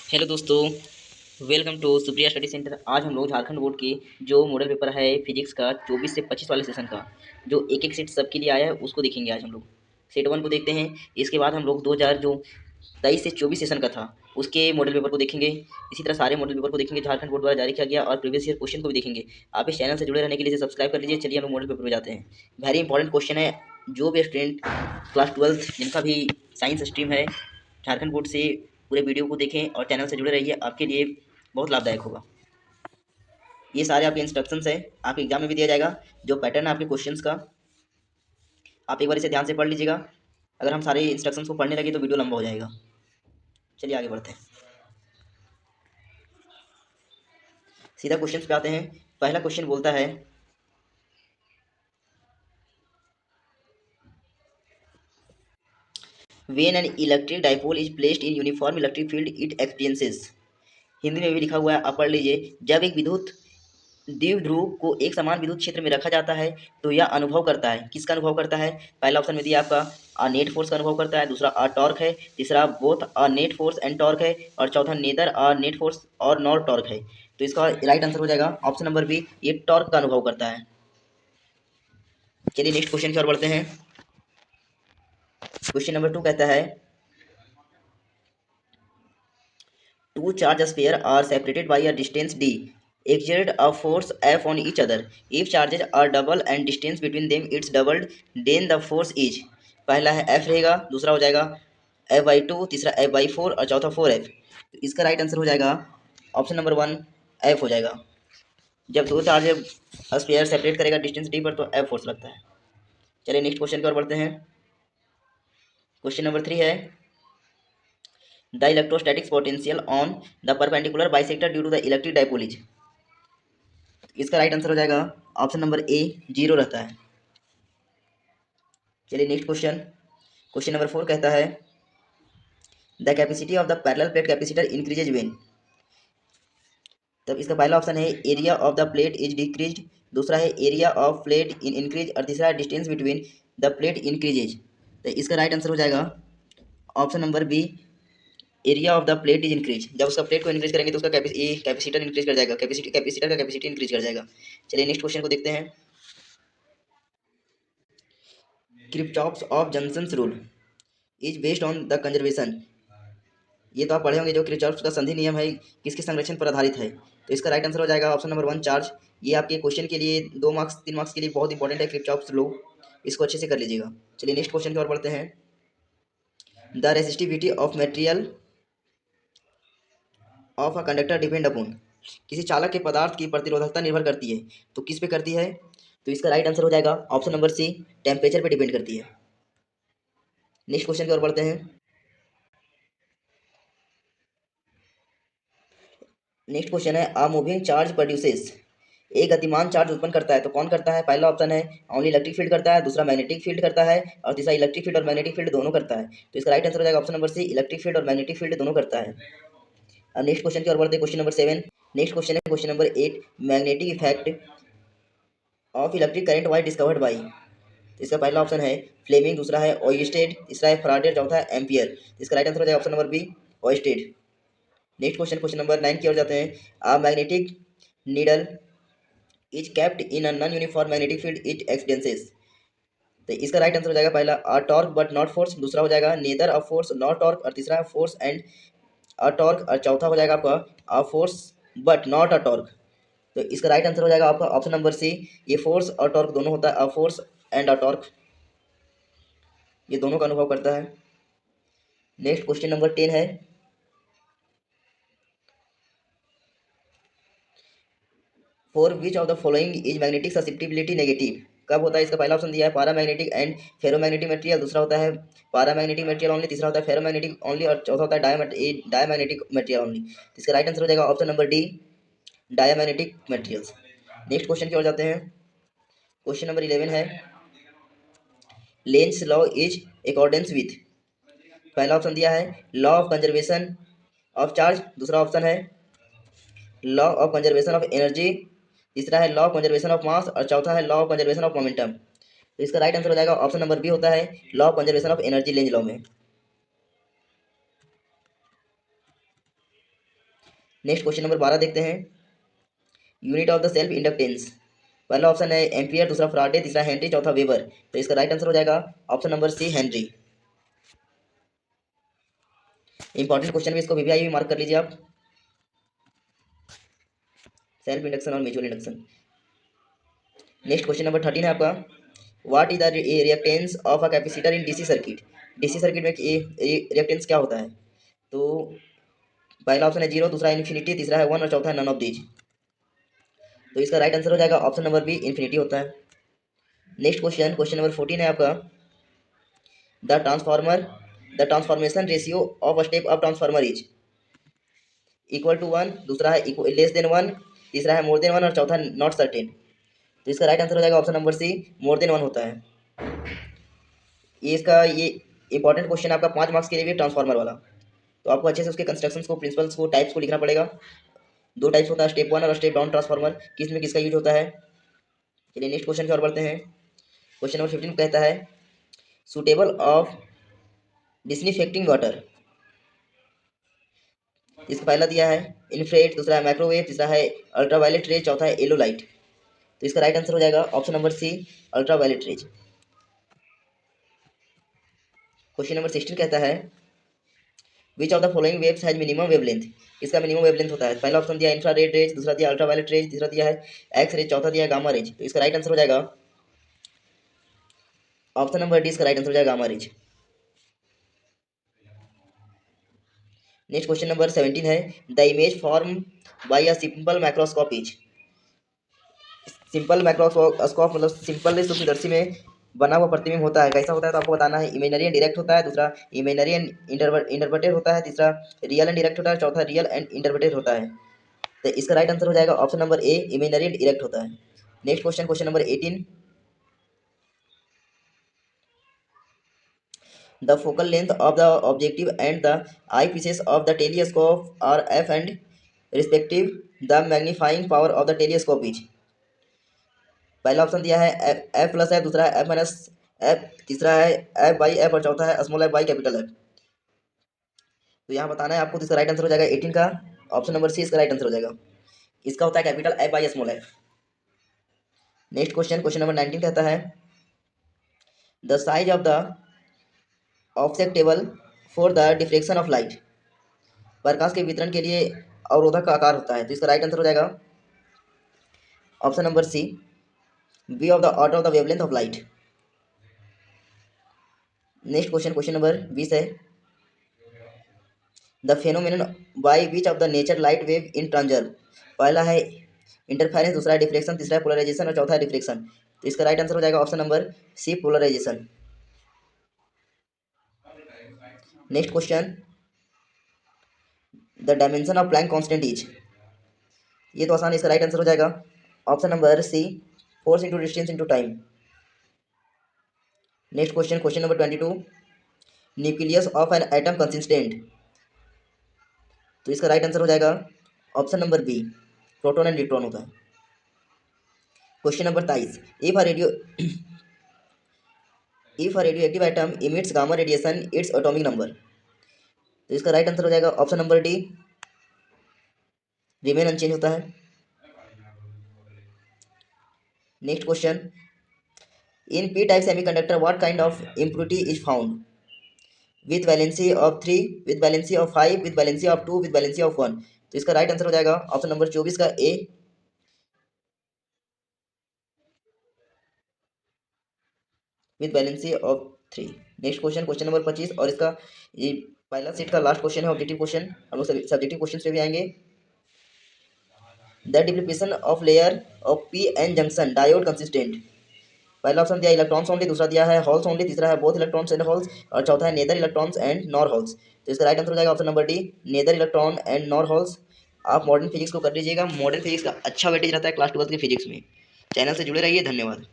Hello दोस्तों, welcome to Supriya study centre. आज हम लोग झारखंड बोर्ड के जो मॉडल पेपर है फिजिक्स का 24 से 25 वाले सेशन का जो एक एक सेट सबके लिए आया है उसको देखेंगे। आज हम लोग सेट वन को देखते हैं। इसके बाद हम लोग 2000 जो 23 से 24 सेशन का था उसके मॉडल पेपर को देखेंगे। इसी तरह सारे मॉडल पेपर को देखेंगे झारखंड बोर्ड द्वारा जारी किया गया, और प्रीवियस ईयर क्वेश्चन को भी देखेंगे। आप इस चैनल से जुड़े रहने के लिए सब्सक्राइब कर लीजिए। चलिए हम लोग मॉडल पेपर में जाते हैं। वेरी इंपॉर्टेंट क्वेश्चन है। जो भी स्टूडेंट क्लास 12 जिनका भी साइंस स्ट्रीम है झारखंड बोर्ड से पूरे वीडियो को देखें और चैनल से जुड़े रहिए, आपके लिए बहुत लाभदायक होगा। ये सारे आपके इंस्ट्रक्शंस हैं, आपके एग्जाम में भी दिया जाएगा। जो पैटर्न है आपके क्वेश्चंस का, आप एक बार इसे ध्यान से पढ़ लीजिएगा। अगर हम सारे इंस्ट्रक्शंस को पढ़ने लगे तो वीडियो लंबा हो जाएगा। चलिए आगे बढ़ते हैं, सीधा क्वेश्चंस पे आते हैं। पहला क्वेश्चन बोलता है when an electric dipole is placed in uniform electric field it experiences. Hindi में भी लिखा हुआ है, आप पढ़ लीजिए। जब एक विद्युत द्विध्रुव को एक समान विद्युत क्षेत्र में रखा जाता है तो यह अनुभव करता है। किसका अनुभव करता है? पहला ऑप्शन में दिया आपका नेट फोर्स का अनुभव करता है, दूसरा टॉर्क है, तीसरा both net force and torque है, और चौथा नेदर नेट फोर्स और नॉर टॉर्क है। तो इसका राइट आंसर हो जाएगा ऑप्शन नंबर बी, ये टॉर्क का अनुभव करता है। चलिए नेक्स्ट क्वेश्चन की ओर बढ़ते हैं। क्वेश्चन नंबर 2 कहता है two charge sphere are separated by a distance d. Exert a force F on each other. If charges are double and distance between them it's doubled, then the force is। पहला है F रहेगा, दूसरा हो जाएगा F/2, तीसरा F/4 और चौथा 4F। तो इसका राइट आंसर हो जाएगा ऑप्शन नंबर 1 F हो जाएगा। जब दो चार्ज स्फीयर सेपरेट करेगा डिस्टेंस d पर तो F फोर्स लगता है। चलिए नेक्स्ट क्वेश्चन की ओर बढ़ते हैं। क्वेश्चन नंबर 3 है the electrostatic potential on the perpendicular bisector due to the electric dipole is। इसका राइट आंसर हो जाएगा ऑप्शन नंबर ए, 0 रहता है। चलिए नेक्स्ट क्वेश्चन, क्वेश्चन नंबर 4 कहता है the capacity of the parallel plate capacitor increases when. तब इसका पहला ऑप्शन है area of the plate is decreased, दूसरा है area of plate in increase, और तीसरा distance between the plate increases. तो इसका राइट आंसर हो जाएगा option number B, area of the plate is increase. जब उसका प्लेट को इंक्रीज करेंगे तो उसका कैपेसिटर इंक्रीज कर जाएगा, कैपेसिटर का कैपेसिटी इंक्रीज कर जाएगा। चलिए नेक्स्ट क्वेश्चन को देखते हैं। Kirchhoff's of junctions rule is based on the conservation. ये तो आप पढ़े होंगे। जो किरचॉफ्स का संधि नियम है किसके संरक्षण पर आधारित है? तो इसका राइट आंसर हो जाएगा ऑप्शन नंबर 1 चार्ज। ये आपके क्वेश्चन के लिए 2 मार्क्स 3 मार्क्स के लिए बहुत इंपॉर्टेंट है किरचॉफ्स लॉ, इसको अच्छे से कर लीजिएगा। चलिए नेक्स्ट क्वेश्चन की ओर बढ़ते हैं। The resistivity of material of a conductor depend upon. किसी चालक के पदार्थ की प्रतिरोधकता निर्भर करती है, तो किस पे करती है? तो इसका राइट आंसर हो जाएगा ऑप्शन नंबर सी, टेम्परेचर पे डिपेंड करती है। नेक्स्ट क्वेश्चन की ओर बढ़ते हैं। नेक्स्ट क्वेश्चन है अ मूविंग चार्ज प्रोड्यूसेस। एक गतिमान चार्ज उत्पन्न करता है तो कौन करता है? पहला ऑप्शन है ओनली इलेक्ट्रिक फील्ड करता है, दूसरा मैग्नेटिक फील्ड करता है, और तीसरा इलेक्ट्रिक फील्ड और मैग्नेटिक फील्ड दोनों करता है। तो इसका राइट आंसर हो जाएगा option number C, electric field और मैग्नेटिक फील्ड दोनों करता है। अब नेक्स्ट क्वेश्चन की ओर बढ़ते हैं, क्वेश्चन नंबर 7। नेक्स्ट क्वेश्चन है question number 8, magnetic effect of electric current was discovered by. इसका पहला ऑप्शन है फ्लेमिंग, दूसरा है ओयस्टेड, तीसरा है फराडे, चौथा है एम्पियर। इसका राइट आंसर हो जाएगा option number B, ousted. Next question, question number 9 की ओर जाते हैं। A magnetic needle is kept in a non uniform magnetic field it experiences. तो इसका राइट आंसर हो जाएगा पहला टॉर्क बट नॉट फोर्स, दूसरा हो जाएगा neither a force not torque, और तीसरा फोर्स एंड अ टॉर्क, और चौथा हो जाएगा आपका a force but not a torque. तो इसका राइट आंसर हो जाएगा आपका ऑप्शन नंबर सी, ये फोर्स और टॉर्क दोनों होता है, a force and a torque, ये दोनों का अनुभव करता है। नेक्स्ट क्वेश्चन नंबर 10 है for which of the following is magnetic susceptibility negative. कब होता है? इसका पहला ऑप्शन दिया है पैरामैग्नेटिक एंड फेरोमैग्नेटिक मटेरियल, दूसरा होता है पैरामैग्नेटिक मटेरियल ओनली, तीसरा होता है फेरोमैग्नेटिक ओनली, और चौथा होता है डायमैग्नेटिक मटेरियल ओनली। इसका राइट आंसर हो जाएगा option number D, diamagnetic materials. Next question की ओर जाते हैं। क्वेश्चन नंबर 11 है Lenz law is accordance with. पहला ऑप्शन दिया है law of conservation of charge, दूसरा ऑप्शन है law of conservation of energy, तीसरा है law of conservation of mass, और चौथा है law of conservation of momentum. तो इसका राइट आंसर हो जाएगा ऑप्शन नंबर बी, होता है law of conservation of energy Lenz law में। नेक्स्ट क्वेश्चन नंबर 12 देखते हैं। Unit of the self inductance, पहला ऑप्शन है एम्पियर, दूसरा फ्राडे, तीसरा हेनरी, चौथा वेबर। तो इसका राइट आंसर हो जाएगा option number C, henry. Important question भी, इसको वीवीआई भी मार्क कर लीजिए आप। सेल्फ इंडक्शन और mutual induction. Next question number 13 है आपका। What is the reactance of a capacitor in DC circuit. DC circuit में रिएक्टेंस क्या होता है? तो पहला ऑप्शन है 0, दूसरा इन्फिनिटी, तीसरा है 1 और चौथा है नन ऑफ दीज। तो इसका राइट आंसर हो जाएगा ऑप्शन नंबर बी, इन्फिनिटी होता है। नेक्स्ट क्वेश्चन, क्वेश्चन नंबर 14 है आपका। The transformer, the transformation ratio of a step up transformer is equal to 1, दूसरा है लेस देन 1, तीसरा है मोर देन 1 और चौथा नॉट सर्टेन। तो इसका राइट आंसर हो जाएगा option number C, more than 1 होता है। ये इंपॉर्टेंट क्वेश्चन आपका 5 मार्क्स के लिए भी, ट्रांसफार्मर वाला। तो आपको अच्छे से उसके कंस्ट्रक्शंस को, प्रिंसिपल्स को, टाइप्स को लिखना पड़ेगा। 2 टाइप्स होता है, स्टेप 1 और स्टेप डाउन ट्रांसफार्मर, किस में किसका यूज होता है। चलिए नेक्स्ट क्वेश्चन की ओर बढ़ते हैं। क्वेश्चन नंबर 15 कहता है सुटेबल ऑफ डिसइंफेक्टिंग वाटर। इसका पहला दिया है इन्फ्रारेड, दूसरा है माइक्रोवेव, तीसरा है अल्ट्रावायलेट रेज, चौथा है येलो लाइट। तो इसका राइट आंसर हो जाएगा option number C, ultraviolet rays. Question number 16 कहता है which of the following waves has minimum wavelength. इसका मिनिमम वेवलेंथ होता है। पहला ऑप्शन दिया इंफ्रारेड रेज, दूसरा दिया अल्ट्रावायलेट रेज, तीसरा दिया है एक्स रेज, चौथा दिया है गामा रेज। तो इसका राइट आंसर हो जाएगा ऑप्शन नंबर डी, इसका राइट आंसर हो जाएगा gamma rays. Next question number 17 है the image form by a simple microscope is. Simple microscope मतलब सिंपल सूक्ष्मदर्शी में बना हुआ प्रतिबिंब होता है, कैसा होता है? तो आपको बताना है। इमेजनरी एंड डायरेक्ट होता है, दूसरा इमेजनरी एंड इंटरप्रेटेड होता है, तीसरा रियल एंड डायरेक्ट होता है, चौथा रियल एंड इंटरप्रेटेड होता है। तो इसका राइट आंसर हो जाएगा option number A, imaginary and direct होता है। Next question, question number 18। The focal length of the objective and the I pieces of the telescope R F and respective the magnifying power of the telescope is. पहला option दिया है F plus F, दूसरा है F minus F, तीसरा है F by F और चौथा है small F by capital F. तो यहाँ बताना है आपको। तो इसका राइट आंसर हो जाएगा 18 का ऑप्शन नंबर सी, इसका राइट आंसर हो जाएगा। इसका होता है capital F by small F. Next question, question number 19 कहता है the size of the offset table for the deflection of light. प्रकाश के वितरण के लिए अवरोधक का आकार होता है। तो इसका राइट आंसर हो जाएगा option number C, be of the order of the wavelength of light. Next question, question number 20 है the phenomenon by which of the nature light wave in transverse. पहला है इंटरफेरेंस, दूसरा है डिफ्लेक्शन, तीसरा है polarisation और चौथा है रिफ्लेक्शन। तो इसका राइट आंसर हो जाएगा option number C, polarisation. Next question, the dimension of Planck constant is. ये तो आसान है, इसका राइट आंसर हो जाएगा option number C, force into distance into time. Next question, question number 22। Nucleus of an atom consistent. तो इसका right answer हो जाएगा option number B, proton and neutron होता है। Question number 23। If a radioactive atom emits gamma radiation its atomic number. तो इसका right answer हो जाएगा option number D, remain unchange होता है। Next question, in P type semiconductor what kind of impurity is found with valency of 3, with valency of 5, with valency of 2, with valency of 1। तो इसका right answer हो जाएगा option number 24 का A, with valency of 3। Next question, question number 25 और इसका ये पहला set का लास्ट क्वेश्चन है, ऑब्जेक्टिव क्वेश्चन। हम लोग सब्जेक्टिव क्वेश्चन पे भी आएंगे। The depletion of layer of P N junction diode consistent. पहला ऑप्शन दिया इलेक्ट्रॉन्स ओनली, दूसरा दिया है हॉल्स ओनली, तीसरा है बोथ इलेक्ट्रॉन्स एंड हॉल्स और चौथा है neither electrons and nor holes. तो इसका राइट आंसर हो जाएगा option number D, neither electron and nor holes. आप मॉडर्न फिजिक्स को कर लीजिएगा। मॉडर्न फिजिक्स का अच्छा वेटेज रहता है क्लास 12 की फिजिक्स में। चैनल से जुड़े रहिए, धन्यवाद।